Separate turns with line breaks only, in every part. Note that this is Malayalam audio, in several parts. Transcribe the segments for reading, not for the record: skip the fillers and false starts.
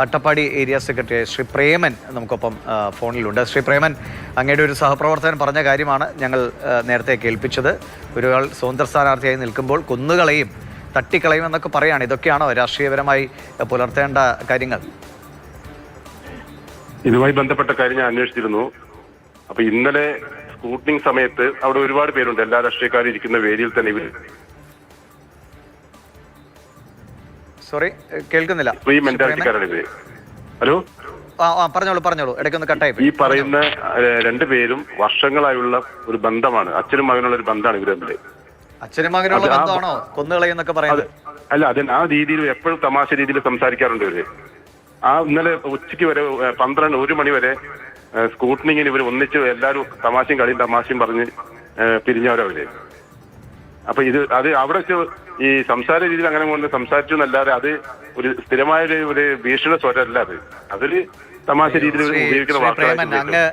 അട്ടപ്പാടി ഏരിയ സെക്രട്ടറി ശ്രീ പ്രേമൻ നമുക്കൊപ്പം ഫോണിലുണ്ട്. ശ്രീ പ്രേമൻ, അങ്ങയുടെ ഒരു സഹപ്രവർത്തകൻ പറഞ്ഞ കാര്യമാണ് ഞങ്ങൾ നേരത്തെ കേൾപ്പിച്ചത്. ഒരാൾ സ്വതന്ത്ര സ്ഥാനാർത്ഥിയായി നിൽക്കുമ്പോൾ കൊന്നുകളയും തട്ടിക്കളയും എന്നൊക്കെ പറയാണ്. ഇതൊക്കെയാണോ രാഷ്ട്രീയപരമായി പുലർത്തേണ്ട കാര്യങ്ങൾ?
ഇതുമായി ബന്ധപ്പെട്ട കാര്യം ഞാൻ അന്വേഷിച്ചിരുന്നു. അപ്പൊ ഇന്നലെ സ്കൂട്ടനിങ് സമയത്ത് അവിടെ ഒരുപാട് പേരുണ്ട്. എല്ലാ രാഷ്ട്രീയക്കാരും ഇരിക്കുന്ന വേദിയിൽ തന്നെ ഇവർ
കേൾക്കുന്നില്ല.
ഹലോ,
പറഞ്ഞോളൂ. ഇടയ്ക്കൊന്ന് കട്ടായി.
ഈ പറയുന്ന രണ്ടുപേരും വർഷങ്ങളായുള്ള ഒരു ബന്ധമാണ്. അച്ഛനും മകനുള്ള ഒരു ബന്ധമാണ് ഇവർ തമ്മിൽ.
അച്ഛനും മകനുള്ള ബന്ധമാണോ കൊന്നുകളയെന്നൊക്കെ പറയുന്നത്?
അല്ല, അതിന് ആ രീതിയിൽ എപ്പോഴും തമാശ രീതിയിൽ സംസാരിക്കാറുണ്ട് ഇവര്. ഇന്നലെ ഉച്ചയ്ക്ക് വരെ 1 മണി വരെ സ്കൂട്ടനിങ്ങിന് ഇവർ ഒന്നിച്ച് എല്ലാവരും തമാശയും പറഞ്ഞ് പിരിഞ്ഞവരവര്. അപ്പൊ അത് അവിടെ ഈ സംസാര രീതിയിൽ അങ്ങനെ കൊണ്ട് സംസാരിച്ചു എന്നല്ലാതെ അത് ഒരു സ്ഥിരമായ ഒരു ഭീഷണ സ്വരമല്ല. അതൊരു തമാശ രീതിയിൽ ഉപയോഗിക്കുന്ന വാക്കുകളാണ്.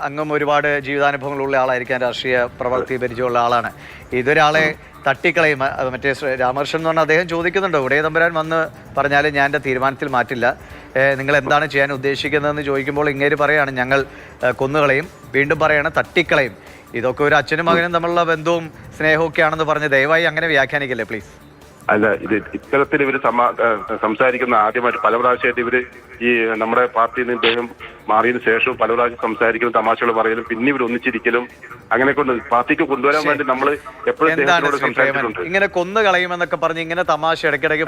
അങ്ങും ഒരുപാട് ജീവിതാനുഭവങ്ങളുള്ള ആളായിരിക്കാം, രാഷ്ട്രീയ പ്രവൃത്തി പരിചയമുള്ള ആളാണ്. ഇതൊരാളെ തട്ടിക്കളയും. മറ്റേ രാമകൃഷ്ണൻ എന്ന് പറഞ്ഞാൽ അദ്ദേഹം ചോദിക്കുന്നുണ്ട്, ഉടയ തമ്പുരാൻ വന്ന് പറഞ്ഞാൽ ഞാൻ എൻ്റെ തീരുമാനത്തിൽ മാറ്റില്ല, നിങ്ങൾ എന്താണ് ചെയ്യാൻ ഉദ്ദേശിക്കുന്നതെന്ന് ചോദിക്കുമ്പോൾ ഇങ്ങേര് പറയാണ് ഞങ്ങൾ കൊന്നുകളയും, വീണ്ടും പറയാണ് തട്ടിക്കളയും. ഇതൊക്കെ ഒരു അച്ഛനും മകനും തമ്മിലുള്ള ബന്ധവും സ്നേഹവും ഒക്കെ ആണെന്ന് പറഞ്ഞ് ദയവായി അങ്ങനെ വ്യാഖ്യാനിക്കല്ലേ പ്ലീസ്.
അല്ല, ഇത്തരത്തിൽ ഇവര് സംസാരിക്കുന്ന ആദ്യമായിട്ട് പല പ്രാവശ്യമായിട്ട് ഇവര് ഈ നമ്മുടെ പാർട്ടിയിൽ നിന്ന് ഇദ്ദേഹം മാറിയതിനു ശേഷം പല പ്രാവശ്യം സംസാരിക്കലും തമാശകൾ പറയലും പിന്നെ ഇവർ ഒന്നിച്ചിരിക്കലും അങ്ങനെ കൊണ്ട് പാർട്ടിക്ക് കൊണ്ടുവരാൻ വേണ്ടി നമ്മൾ എപ്പോഴും സംസാരിച്ചിട്ടുണ്ട്.
ഇങ്ങനെ കൊന്നുകളയുമെന്നൊക്കെ പറഞ്ഞ് ഇങ്ങനെ തമാശ ഇടയ്ക്കിടയ്ക്ക്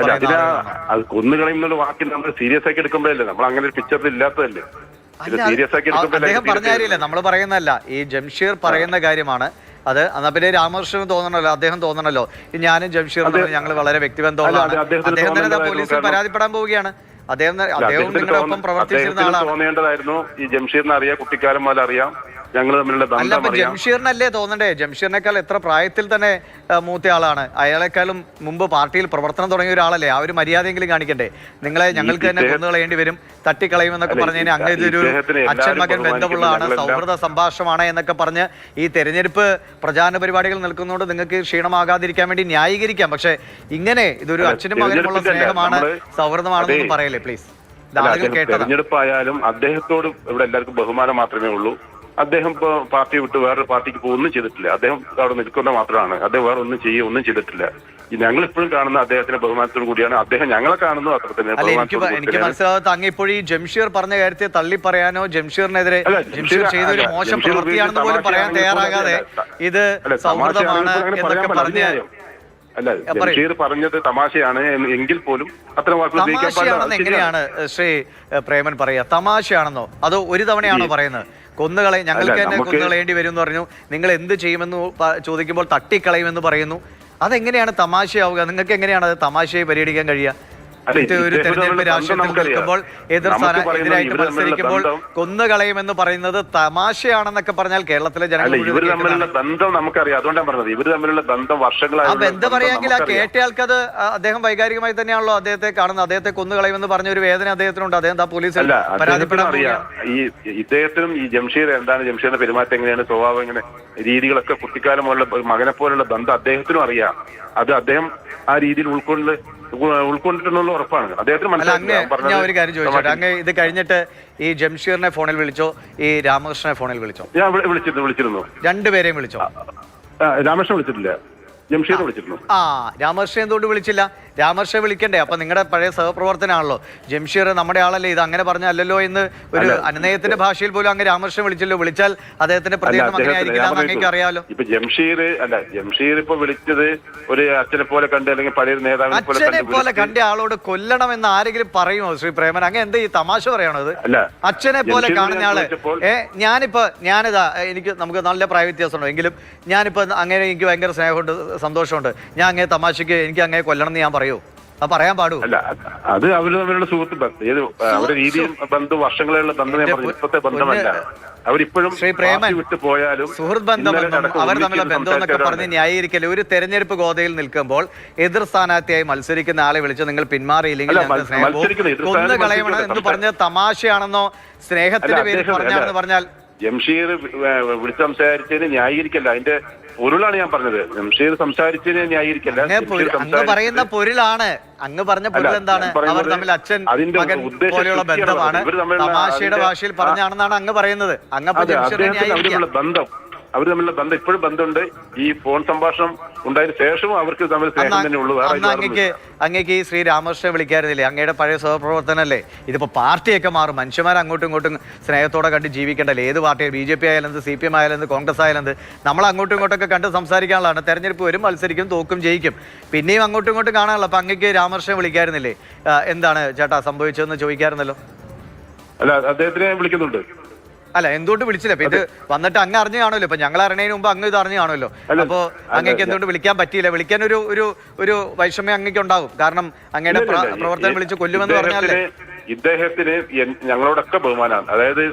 അത് കൊന്നുകളയും എന്നുള്ള വാക്കിൽ നമ്മൾ സീരിയസ് ആക്കി എടുക്കുമ്പോഴല്ലേ, നമ്മൾ അങ്ങനെ ഒരു പിക്ചറിൽ ഇല്ലാത്തതല്ലേ.
അദ്ദേഹം പറഞ്ഞ കാര്യമില്ല, നമ്മൾ പറയുന്നതല്ല. ഈ ജംഷീർ പറയുന്ന കാര്യമാണ് അത്. എന്നാ പിന്നെ രാമകൃഷ്ണൻ തോന്നണല്ലോ, അദ്ദേഹം തോന്നണല്ലോ ഞാനും ജംഷീർ ഞങ്ങൾ വളരെ വ്യക്തിബന്ധമുള്ളതാണ്. അദ്ദേഹം തന്നെ പോലീസിൽ പരാതിപ്പെടാൻ പോവുകയാണ്. അദ്ദേഹം നിങ്ങളുടെ ഒപ്പം പ്രവർത്തിച്ചിരുന്ന ആളാണ്.
തോന്നേണ്ടതായിരുന്നു ഈ ജംഷീറിനെ അറിയാം, കുട്ടിക്കാലം മുതൽ അറിയാം, ഞങ്ങൾ തമ്മിലുള്ള ബന്ധം.
ജംഷീറിനല്ലേ തോന്നണ്ടേ? ജംഷീറിനേക്കാൾ എത്ര പ്രായത്തിൽ തന്നെ മൂത്ത ആളാണ്. അയാളെക്കാളും മുമ്പ് പാർട്ടിയിൽ പ്രവർത്തനം തുടങ്ങിയ ഒരാളല്ലേ. ആ ഒരു മര്യാദയെങ്കിലും കാണിക്കണ്ടേ? നിങ്ങളെ ഞങ്ങൾക്ക് തന്നെ കൊന്നുകളയേണ്ടി വരും, തട്ടിക്കളയുമെന്നൊക്കെ പറഞ്ഞു കഴിഞ്ഞാൽ അങ്ങനെ ഇതൊരു അച്ഛൻ മകൻ ബന്ധമുള്ളതാണ്, സൗഹൃദ സംഭാഷണമാണ് എന്നൊക്കെ പറഞ്ഞ് ഈ തെരഞ്ഞെടുപ്പ് പ്രചാരണ പരിപാടികൾ നിൽക്കുന്നതുകൊണ്ട് നിങ്ങൾക്ക് ക്ഷീണമാകാതിരിക്കാൻ വേണ്ടി ന്യായീകരിക്കാം. പക്ഷെ ഇങ്ങനെ ഇതൊരു അച്ഛനും മകനുമുള്ള സ്നേഹമാണ്, സൗഹൃദമാണെന്നൊന്നും പറയല്ലേ പ്ലീസ്.
തെരഞ്ഞെടുപ്പായാലും അദ്ദേഹത്തോട് ഇവിടെ എല്ലാവർക്കും ബഹുമാനം മാത്രമേ ഉള്ളൂ. അദ്ദേഹം ഇപ്പോൾ പാർട്ടി വിട്ട് വേറൊരു പാർട്ടിക്ക് ഒന്നും ചെയ്തിട്ടില്ല. അദ്ദേഹം അവിടെ നിൽക്കുന്ന മാത്രമാണ്. അദ്ദേഹം വേറെ ഒന്നും ചെയ്തിട്ടില്ല. ഞങ്ങൾ ഇപ്പോഴും കാണുന്ന അദ്ദേഹത്തിന്റെ ബഹുമാനത്തോടു കൂടിയാണ്. അദ്ദേഹം ഞങ്ങളെ കാണുന്നു അത്ര തന്നെ.
എനിക്ക് മനസ്സിലാവാത്ത അങ്ങ് ഇപ്പോഴും ഈ ജംഷീർ പറഞ്ഞ കാര്യത്തെ തള്ളി പറയാനോ ജംഷീറിനെതിരെ ജംഷീർ ചെയ്തൊരു മോശം പ്രവൃത്തിയാണെന്ന് പോലും പറയാൻ തയ്യാറാകാതെ ഇത് സൗഹൃദമാണ് എന്നൊക്കെ പറഞ്ഞ്
അല്ല, ജംഷീർ പറഞ്ഞത് തമാശയാണ് എങ്കിൽ പോലും അത്തരം
തമാശയാണെന്ന് എങ്ങനെയാണ് ശ്രീ പ്രേമൻ പറയാ? തമാശയാണെന്നോ അതോ ഒരു തവണയാണോ പറയുന്നത്? കൊന്നുകളെ ഞങ്ങൾക്ക് തന്നെ കൊന്നുകളയേണ്ടി വരും എന്ന് പറഞ്ഞു. നിങ്ങൾ എന്ത് ചെയ്യുമെന്ന് ചോദിക്കുമ്പോൾ തട്ടിക്കളയുമെന്ന് പറയുന്നു. അതെങ്ങനെയാണ് തമാശയാവുക? നിങ്ങൾക്ക് എങ്ങനെയാണ് അത് തമാശയെ പരിഗണിക്കാൻ കഴിയുക? ഒരു തെരഞ്ഞെടുപ്പ് രാഷ്ട്രീയത്തിൽ നിൽക്കുമ്പോൾ എതിരായിട്ട് മത്സരിക്കുമ്പോൾ കൊന്നുകളയുമെന്ന് പറയുന്നത് തമാശയാണെന്നൊക്കെ പറഞ്ഞാൽ കേരളത്തിലെ ജനങ്ങൾ
ബന്ധം നമുക്കറിയാം. അതുകൊണ്ടാണ് പറഞ്ഞത് ഇവർ തമ്മിലുള്ള ബന്ധം വർഷങ്ങളായി.
ആ ബന്ധം പറയാമെങ്കിൽ ആ കേട്ടയാൾക്കത് അദ്ദേഹം വൈകാരികമായി തന്നെയാണല്ലോ അദ്ദേഹത്തെ കാണുന്നത്. അദ്ദേഹത്തെ കൊന്നുകളയുമെന്ന് പറഞ്ഞ ഒരു വേദന അദ്ദേഹത്തിനുണ്ട്. അദ്ദേഹം പോലീസിൽ പരാതിപ്പെടാൻ
അറിയാം. ഈ ഇദ്ദേഹത്തിനും ഈ ജംഷീർ എന്താണ്, ജംഷീറിന്റെ പെരുമാറ്റം എങ്ങനെയാണ്, സ്വഭാവം എങ്ങനെ, രീതികളൊക്കെ കുട്ടിക്കാലം പോലുള്ള മകനെ പോലുള്ള ബന്ധം അദ്ദേഹത്തിനും അറിയാം. അത് അദ്ദേഹം ആ രീതിയിൽ ഉൾക്കൊണ്ടിട്ടുള്ള ഉറപ്പാണ് അദ്ദേഹത്തിന് മനസ്സിലാക്കി.
ഞാൻ ഒരു കാര്യം ചോദിച്ചോട്ടെ, അങ്ങ് ഇത് കഴിഞ്ഞിട്ട് ഈ ജംഷീറിനെ ഫോണിൽ വിളിച്ചോ, ഈ രാമകൃഷ്ണനെ ഫോണിൽ വിളിച്ചോ?
ഞാൻ വിളിച്ചിരുന്നു.
രണ്ടുപേരെയും വിളിച്ചോ?
രാമകൃഷ്ണൻ വിളിച്ചിട്ടില്ല, ജംഷീർ വിളിച്ചിരുന്നു.
രാമകൃഷ്ണൻ എന്തുകൊണ്ട് വിളിച്ചില്ല? രാമകൃഷ്ണൻ വിളിക്കണ്ടേ? അപ്പൊ നിങ്ങളുടെ പഴയ സഹപ്രവർത്തനാണല്ലോ ജംഷീർ, നമ്മുടെ ആളല്ലേ, ഇത് അങ്ങനെ പറഞ്ഞല്ലോ എന്ന് ഒരു അനുനയത്തിന്റെ ഭാഷയിൽ പോലും അങ്ങ് രാമകൃഷ്ണൻ വിളിച്ചല്ലോ. വിളിച്ചാൽ അദ്ദേഹത്തിന്റെ പ്രതികരണം അങ്ങനെയായിരിക്കില്ല എന്ന് അങ്ങേക്ക് അറിയാലോ.
ഇപ്പൊ ജംഷീർ ഇപ്പൊ വിളിച്ചത് ഒരു അച്ഛനെ പോലെ കണ്ട്, അല്ലെങ്കിൽ പഴയ നേതാവിനെ
പോലെ കണ്ട ആളോട് കൊല്ലണമെന്ന് ആരെങ്കിലും പറയുമോ ശ്രീ പ്രേമൻ? അങ്ങനെ എന്ത് ഈ തമാശ പറയണത്? അച്ഛനെ പോലെ കാണുന്ന ആള് നമുക്ക് നല്ല പ്രായ വ്യത്യാസമുണ്ടോ എങ്കിലും ഞാനിപ്പോ അങ്ങനെ എനിക്ക് ഭയങ്കര സ്നേഹമുണ്ട്, സന്തോഷമുണ്ട്, ഞാൻ അങ്ങനെ തമാശക്ക് എനിക്ക് അങ്ങനെ കൊല്ലണം എന്ന് ഞാൻ പറയൂ? അത് പറയാൻ പാടൂ?
അല്ല, അത് അവര് തമ്മിലുള്ള സുഹൃത്ത് ബന്ധം, അവരുടെ രീതിയും ബന്ധം വർഷങ്ങളുള്ള ബന്ധം. ഇപ്പോഴത്തെ ബന്ധമല്ല. അവരിപ്പോഴും വിട്ടു പോയാലും
സുഹൃത്ത് ബന്ധമെന്നും അവർ തമ്മിലുള്ള ബന്ധം എന്നൊക്കെ പറഞ്ഞ് ന്യായീകരിക്കല്. ഒരു തെരഞ്ഞെടുപ്പ് ഗോതയിൽ നിൽക്കുമ്പോൾ എതിർ സ്ഥാനാർത്ഥിയായി മത്സരിക്കുന്ന ആളെ വിളിച്ച് നിങ്ങൾ പിന്മാറിയില്ലെങ്കിൽ കൊന്നു കളയണം എന്ന് പറഞ്ഞ തമാശയാണെന്നോ സ്നേഹത്തിന്റെ പേരിൽ പറഞ്ഞാണെന്ന് പറഞ്ഞാൽ
ജംഷീർ വിളിച്ച് സംസാരിച്ചതിന് ന്യായീകരിക്കല്ല, അതിന്റെ പൊരുളാണ് ഞാൻ പറഞ്ഞത്. ജംഷീർ സംസാരിച്ചതിന് ന്യായീകരിക്കല്ല.
അങ്ങ് പറയുന്ന പൊരുളാണ്, അങ്ങ് പറഞ്ഞ പൊരുൾ എന്താണ്? അവർ തമ്മിൽ അച്ഛൻ മകൻ പോലെയുള്ള ബന്ധമാണ്, തമാശയുടെ ഭാഷയിൽ പറഞ്ഞാണെന്നാണ് അങ്ങ് പറയുന്നത്.
അവർ തമ്മിലുള്ള ബന്ധം ഇപ്പോഴും ബന്ധമുണ്ട്. ഈ ഫോൺ സംഭാഷണം ഉണ്ടായതിനു ശേഷവും അവർക്ക് തമ്മിൽ സ്നേഹം തന്നെ ഉള്ളൂ.
അങ്ങേക്ക് ഈ ശ്രീ രാമകൃഷ്ണനെ വിളിക്കാറില്ലേ? അങ്ങയുടെ പഴയ സഹപ്രവർത്തനല്ലേ? ഇതിപ്പോ പാർട്ടിയൊക്കെ മാറും, മനുഷ്യന്മാർ അങ്ങോട്ടും ഇങ്ങോട്ടും സ്നേഹത്തോടെ കണ്ട് ജീവിക്കേണ്ടല്ലേ? ഏത് പാർട്ടിയാണ്, BJP ആയാലും CPM ആയാലും കോൺഗ്രസ് ആയാലും നമ്മൾ അങ്ങോട്ടും ഇങ്ങോട്ടൊക്കെ കണ്ട് സംസാരിക്കാനുള്ളതാണ്. തെരഞ്ഞെടുപ്പ് വരും, മത്സരിക്കും, തോക്കും, ജയിക്കും, പിന്നെയും അങ്ങോട്ടും ഇങ്ങോട്ടും കാണാനുള്ള. അപ്പൊ അങ്ങേക്ക് രാമകൃഷ്ണനെ വിളിക്കാറുന്നില്ലേ? എന്താണ് ചേട്ടാ സംഭവിച്ചതെന്ന് ചോദിക്കാറുന്നല്ലോ.
അല്ല, അദ്ദേഹത്തിനെ വിളിക്കുന്നുണ്ട്.
അല്ല, എന്തുകൊണ്ട് വിളിച്ചില്ല? അപ്പൊ ഇത് വന്നിട്ട് അങ്ങ് അറിഞ്ഞു കാണുമല്ലോ. ഇപ്പൊ ഞങ്ങൾ അറിയണതിന് മുമ്പ് അങ്ങ് ഇത് അറിഞ്ഞു കാണുമല്ലോ. അപ്പൊ അങ്ങേക്ക് എന്തുകൊണ്ട് വിളിക്കാൻ പറ്റിയില്ല? വിളിക്കാൻ ഒരു വൈഷമ്യം അങ്ങേക്ക് ഉണ്ടാകും. കാരണം അങ്ങയുടെ പ്രവർത്തനം വിളിച്ച് കൊല്ലുമെന്ന് പറഞ്ഞാലേ.
ഇദ്ദേഹത്തിന് ഞങ്ങളോടൊക്കെ ബഹുമാനമാണ്. അതായത്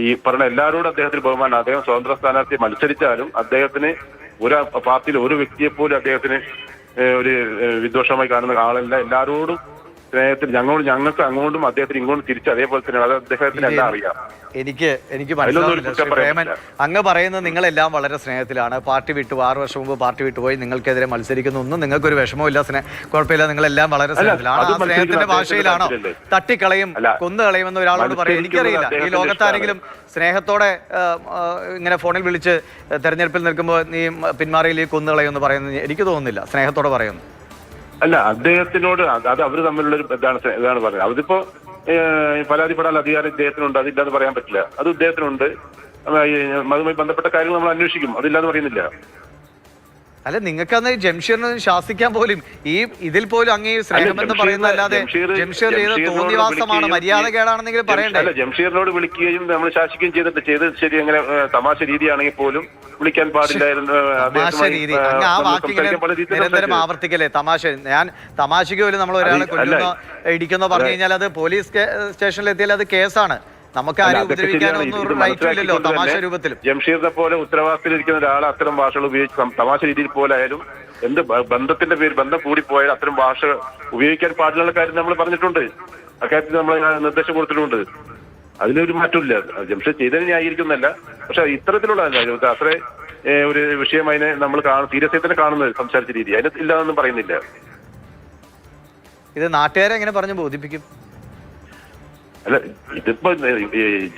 ഈ പറഞ്ഞ എല്ലാവരോടും അദ്ദേഹത്തിന് ബഹുമാനമാണ്. അദ്ദേഹം സ്വതന്ത്ര സ്ഥാനാർത്ഥി മത്സരിച്ചാലും അദ്ദേഹത്തിന് ഒരു പാർട്ടിയിൽ ഒരു വ്യക്തിയെ പോലും അദ്ദേഹത്തിന് ഒരു വിദ്വേഷമായി കാണുന്ന ആളല്ല. എല്ലാവരോടും സ്നേഹത്തിൽ ഞങ്ങൾക്ക് അങ്ങോട്ടും അദ്ദേഹത്തിന് ഇങ്ങോട്ടും തിരിച്ച് അതേപോലെ തന്നെ അത് അദ്ദേഹത്തിന് എല്ലാം അറിയാം.
എനിക്ക് മനസ്സിലാവില്ല പ്രേമൻ, അങ്ങ് പറയുന്നത് നിങ്ങളെല്ലാം വളരെ സ്നേഹത്തിലാണ്. പാർട്ടി വിട്ടു 6 വർഷം മുമ്പ് പാർട്ടി വിട്ടുപോയി, നിങ്ങൾക്കെതിരെ മത്സരിക്കുന്ന ഒന്നും നിങ്ങൾക്കൊരു വിഷമമില്ല, കുഴപ്പമില്ല, നിങ്ങളെല്ലാം വളരെ സ്നേഹത്തിലാണ്. ആ സ്നേഹത്തിന്റെ ഭാഷയിലാണോ തട്ടിക്കളയും കൊന്നുകളയും എന്ന് ഒരാളോട് പറയും? എനിക്കറിയില്ല. ഈ ലോകത്താരെങ്കിലും സ്നേഹത്തോടെ ഇങ്ങനെ ഫോണിൽ വിളിച്ച് തെരഞ്ഞെടുപ്പിൽ നിൽക്കുമ്പോൾ നീ പിന്മാറിയിൽ കൊന്നുകളയും എന്ന് പറയുന്നത് എനിക്ക് തോന്നുന്നില്ല. സ്നേഹത്തോടെ പറയുന്നു.
അല്ല, അദ്ദേഹത്തിനോട് അത് അവർ തമ്മിലുള്ള ഇതാണ് പറയുന്നത്. അതിപ്പോ പരാതിപ്പെടാൻ അധികാരം ഇദ്ദേഹത്തിനുണ്ട്, അതില്ലാന്ന് പറയാൻ പറ്റില്ല. അത് ഇദ്ദേഹത്തിനുണ്ട്. അതുമായി ബന്ധപ്പെട്ട കാര്യങ്ങൾ നമ്മൾ അന്വേഷിക്കും, അതില്ലാന്ന് പറയുന്നില്ല.
അല്ല, നിങ്ങൾക്ക് അന്ന് ജംഷീറിനെ ശാസിക്കാൻ പോലും ഇതിൽ പോലും അങ്ങ് സ്നേഹമെന്ന് പറയുന്നതല്ലാതെ ജംഷീർ ചെയ്ത തോന്നിവാസമാണ്, മര്യാദ കേടാണെന്നെങ്കിലും പറയണ്ടേ?
അല്ല, ജംഷീറിനോട് വിളിക്കുകയും നമ്മൾ ശാസിക്കുകയും ചെയ്തത് ശരി. എങ്ങനെ തമാശ രീതിയാണെങ്കിൽ പോലും വിളിക്കാൻ പാടില്ലായിരുന്നു.
തമാശ രീതി, അങ്ങ് ആ വാക്കിങ്ങനെ നിരന്തരം ആവർത്തിക്കല്ലേ? തമാശ, ഞാൻ തമാശയ്ക്ക് പോലും നമ്മൾ ഒരാളെ കൊല്ലുന്നോ ഇടിക്കുന്നോ പറഞ്ഞു കഴിഞ്ഞാൽ അത് പോലീസ് സ്റ്റേഷനിൽ എത്തിയാൽ അത് കേസാണ്. നമുക്ക് ആരും ഉപദ്രവിക്കാനൊന്നും റൈറ്റ് ഇല്ലല്ലോ തമാശ രൂപത്തിലും.
ജംഷീറിനെ പോലെ ഉത്തരവാദിത്തത്തിലിരിക്കുന്ന ഒരാൾ അത്തരം ഭാഷകൾ ഉപയോഗിച്ച് തമാശ രീതിയിൽ പോലായാലും എന്ത് ബന്ധത്തിന്റെ പേര് ബന്ധം കൂടിപ്പോയാൽ അത്തരം ഭാഷ ഉപയോഗിക്കാൻ പാടില്ല കാര്യം നമ്മൾ പറഞ്ഞിട്ടുണ്ട്. അക്കാര്യത്തിൽ നമ്മൾ നിർദ്ദേശം കൊടുത്തിട്ടുണ്ട്. അതിലൊരു മാറ്റമില്ല. ജംഷീർ ചെയ്തതിന് ന്യായീകരിക്കുന്നല്ല, പക്ഷെ ഇത്തരത്തിലുള്ള അത്ര ഒരു വിഷയം അതിനെ നമ്മൾ സീരിയസ് ആയി തന്നെ കാണുന്നത് സംസാരിച്ച രീതി അതിന് ഇല്ലാതൊന്നും പറയുന്നില്ല.
ഇത് നാട്ടുകാരെ എങ്ങനെ പറഞ്ഞു ബോധിപ്പിക്കും?
അല്ല, ഇതിപ്പോ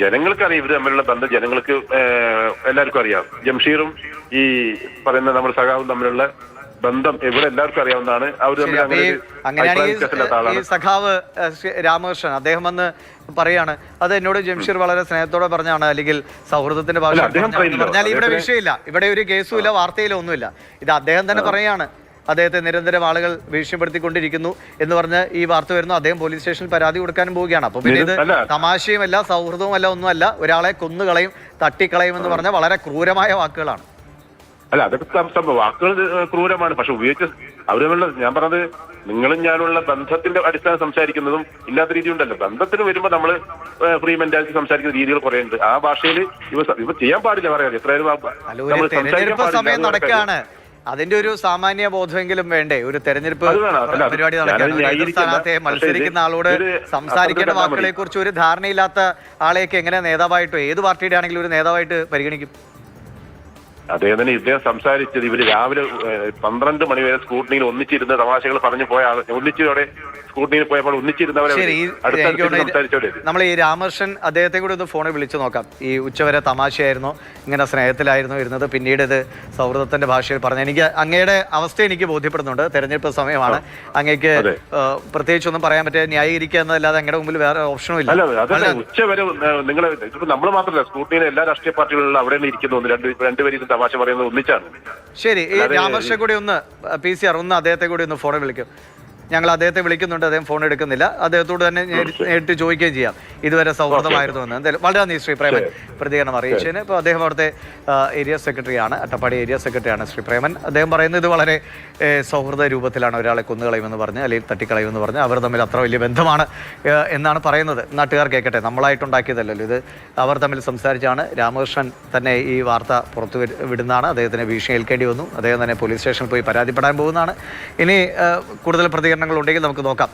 ജനങ്ങൾക്ക് അറിയാം, ഇവര് തമ്മിലുള്ള ബന്ധം ജനങ്ങൾക്ക് എല്ലാവർക്കും അറിയാം. ജംഷീറും ഈ പറയുന്ന നമ്മുടെ സഖാവും തമ്മിലുള്ള ബന്ധം ഇവിടെ എല്ലാവർക്കും അറിയാവുന്നതാണ്.
അങ്ങനെയാണെങ്കിൽ സഖാവ് രാമകൃഷ്ണൻ അദ്ദേഹം വന്ന് പറയാണ് അത് എന്നോട് ജംഷീർ വളരെ സ്നേഹത്തോടെ പറഞ്ഞാണ്, അല്ലെങ്കിൽ സൗഹൃദത്തിന്റെ ഭാഷ പറഞ്ഞാൽ ഇവിടെ വിഷയമില്ല, ഇവിടെ ഒരു കേസും ഇല്ല, വാർത്തയിലോ ഒന്നുമില്ല. ഇത് അദ്ദേഹം തന്നെ പറയാണ്. അദ്ദേഹത്തെ നിരന്തരം ആളുകൾ ഭീഷണിപ്പെടുത്തിക്കൊണ്ടിരിക്കുന്നു എന്ന് പറഞ്ഞ് ഈ വാർത്ത വരുന്നു. അദ്ദേഹം പോലീസ് സ്റ്റേഷനിൽ പരാതി കൊടുക്കാനും പോവുകയാണ്. അപ്പൊ പിന്നെ ഇത് തമാശയുമല്ല, സൗഹൃദവുമല്ല, ഒന്നുമല്ല. ഒരാളെ കൊന്നുകളയും തട്ടിക്കളയും എന്ന് പറഞ്ഞ വളരെ ക്രൂരമായ വാക്കുകളാണ്.
അല്ല, അതൊക്കെ വാക്കുകൾ ക്രൂരമാണ്. പക്ഷെ ഉപയോഗിച്ച അവരുള്ള ഞാൻ പറഞ്ഞത് നിങ്ങളും ഞാനുള്ള ബന്ധത്തിന്റെ അടിസ്ഥാനം സംസാരിക്കുന്നതും ഇല്ലാത്ത രീതി ഉണ്ടല്ലോ. ബന്ധത്തിന് വരുമ്പോൾ നമ്മൾ ഫ്രീ മെന്റാലിറ്റി സംസാരിക്കുന്ന രീതികൾ കുറെ ഉണ്ട്. ആ ഭാഷയിൽ ഇവ ചെയ്യാൻ പാടില്ല. പറയാം
എത്രയായാലും സമയം നടക്കുകയാണ്. അതിന്റെ ഒരു സാമാന്യ ബോധമെങ്കിലും വേണ്ടേ? ഒരു തെരഞ്ഞെടുപ്പ് പരിപാടി നടക്കാൻ സ്ഥാനാർത്ഥിയെ മത്സരിക്കുന്ന ആളോട് സംസാരിക്കേണ്ട വാക്കുകളെ കുറിച്ച് ഒരു ധാരണയില്ലാത്ത ആളെയൊക്കെ എങ്ങനെ നേതാവായിട്ടോ ഏത് പാർട്ടിയുടെ ആണെങ്കിലും ഒരു നേതാവായിട്ട് പരിഗണിക്കും?
ഇദ്ദേഹം സംസാരിച്ചത് ഇവര് രാവിലെ 12 മണി വരെ സ്കൂട്ടണിയിൽ ഒന്നിച്ചിരുന്ന തമാശകൾ പറഞ്ഞു പോയ ഒന്നിച്ചോടെ സ്കൂട്ടണിയിൽ പോയപ്പോൾ ഒന്നിച്ചിരുന്നവരെ
നമ്മൾ ഈ രാമകൃഷ്ണൻ അദ്ദേഹത്തെ കൂടി ഒന്ന് ഫോണിൽ വിളിച്ചു നോക്കാം. ഈ ഉച്ചവരെ തമാശയായിരുന്നോ, ഇങ്ങനെ സ്നേഹത്തിലായിരുന്നു ഇരുന്നത്, പിന്നീട് ഇത് സൗഹൃദത്തിന്റെ ഭാഷയിൽ പറഞ്ഞു. എനിക്ക് അങ്ങയുടെ അവസ്ഥ എനിക്ക് ബോധ്യപ്പെടുന്നുണ്ട്. തെരഞ്ഞെടുപ്പ് സമയമാണ്. അങ്ങേക്ക് പ്രത്യേകിച്ച് ഒന്നും പറയാൻ പറ്റില്ല, ന്യായീകരിക്കുക എന്നതല്ലാതെ അങ്ങയുടെ മുമ്പിൽ വേറെ ഓപ്ഷനും ഇല്ല.
ഉച്ചവരെ നിങ്ങൾ നമ്മൾ മാത്രമല്ല, സ്കൂട്ടണിയിലെ എല്ലാ രാഷ്ട്രീയ പാർട്ടികളിലും അവിടെ ഇരിക്കുന്നു. രണ്ടുപേരും തമാശ പറയുന്നത് ഒന്നിച്ചാണ്.
ശരി, ഈ രാമകൃഷ്ണൻ കൂടി ഒന്ന് PCR ഒന്ന് അദ്ദേഹത്തെ കൂടി ഒന്ന് ഫോണിൽ വിളിക്കും. ഞങ്ങൾ അദ്ദേഹത്തെ വിളിക്കുന്നുണ്ട്, അദ്ദേഹം ഫോൺ എടുക്കുന്നില്ല. അദ്ദേഹത്തോട് തന്നെ നേരിട്ട് ചോദിക്കുകയും ചെയ്യാം ഇതുവരെ സൗഹൃദമായിരുന്നു എന്ന്. എന്തായാലും വളരെ നന്ദി ശ്രീ പ്രേമൻ പ്രതികരണം അറിയിച്ചതിന്. ഇപ്പോൾ അദ്ദേഹം അവിടുത്തെ ഏരിയ സെക്രട്ടറിയാണ്, അട്ടപ്പാടി ഏരിയ സെക്രട്ടറിയാണ് ശ്രീ പ്രേമൻ. അദ്ദേഹം പറയുന്നത് ഇത് വളരെ സൗഹൃദ രൂപത്തിലാണ് ഒരാളെ കൊന്നുകളയുമെന്ന് പറഞ്ഞ് അല്ലെങ്കിൽ തട്ടിക്കളയുമെന്ന് പറഞ്ഞ് അവർ തമ്മിൽ അത്ര വലിയ ബന്ധമാണ് എന്നാണ് പറയുന്നത്. നാട്ടുകാർ കേൾക്കട്ടെ, നമ്മളായിട്ടുണ്ടാക്കിയതല്ലല്ലോ ഇത്. അവർ തമ്മിൽ സംസാരിച്ചാണ്. രാമകൃഷ്ണൻ തന്നെ ഈ വാർത്ത പുറത്തു വിടുന്നതാണ്. അദ്ദേഹത്തിന് ഭീഷണി ഏൽക്കേണ്ടി വന്നു. അദ്ദേഹം തന്നെ പോലീസ് സ്റ്റേഷനിൽ പോയി പരാതിപ്പെടാൻ പോകുന്നതാണ്. ഇനി കൂടുതൽ പ്രതികരണങ്ങൾ ഉണ്ടെങ്കിൽ നമുക്ക് നോക്കാം.